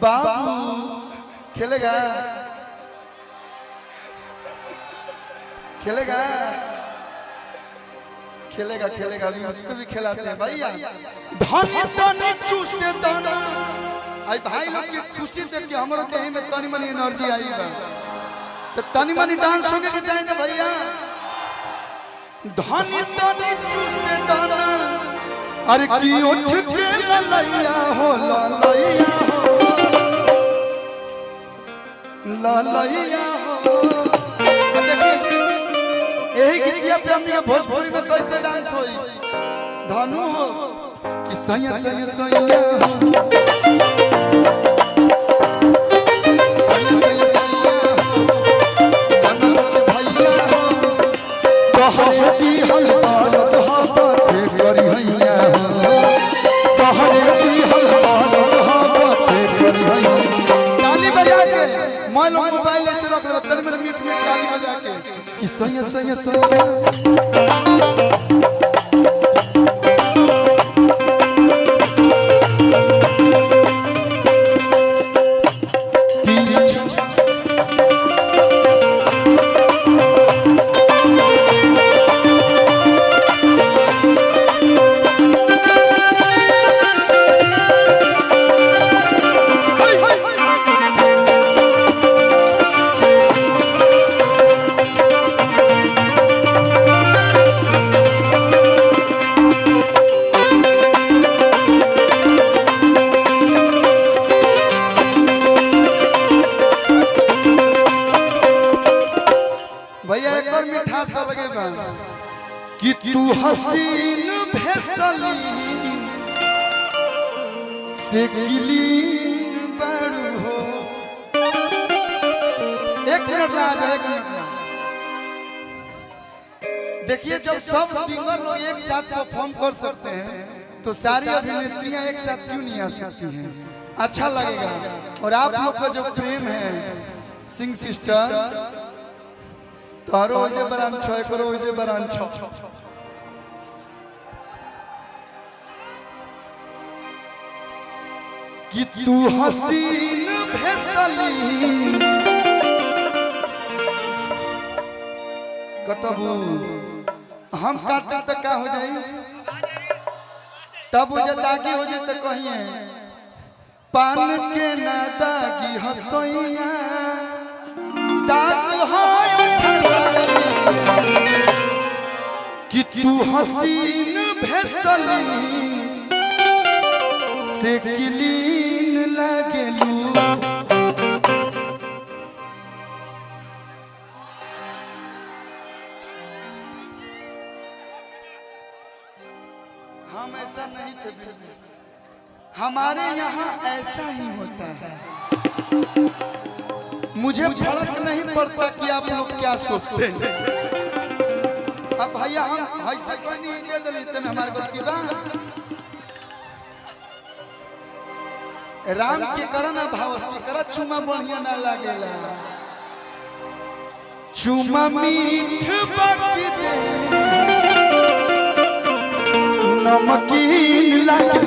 बाबू खेलेगा खेलेगा खेलेगा खेलेगा अभी उसको भी खिलाते हैं भैया। धनी तनी चूसे दाना आई भाई लोग की खुशी देख के हमारे कहीं में तनी मनी एनर्जी आई बा तो तनी मनी डांस होके के चाहिए भैया। धनी तनी चूसे दाना अरे की उठ के ललैया हो ललैया हो ललैया हो। यही गीतिया पे हमने के भोजपुरी में कैसे डांस होई धनु हो कि सैया सैया सैया मोबाइल ऐसे रख ले तन में मीठ मीठ ताली बजा के कि सैया सैया सैया कि तू हसीन भेसली से गिलीन बड़ू हो। एक मिनट ला जाए एक मिनट। देखिए जब सब सिंगर लोग एक साथ परफॉर्म कर सकते हैं तो सारी अभिनेत्रियां एक साथ क्यों नहीं आ सकती हैं? अच्छा लगेगा। और आप लोग का जो प्रेम है सिंग सिस्टर तारो जे बरांच है करो जे बरांच कि तू हसीन भेसली कटबू हम काटे तक का हो जाई तब जो दागी हो जाए तो कहिए पान के ना दागी हसैया दाग हो कि तू हसीन भेसली से गिलीन लगलू। हम ऐसा नहीं थे बिल्कुल, हमारे यहाँ ऐसा ही होता है। मुझे फर्क नहीं पड़ता कि आप लोग क्या सोचते हैं। अब भैया हम ऐसा कोई नहीं दे दलित में हमारे गलती बा। राम के करना भावस के करा चुमा बढ़िया ना लागेला चुमा मीठ बाकी दे नमकीन लागे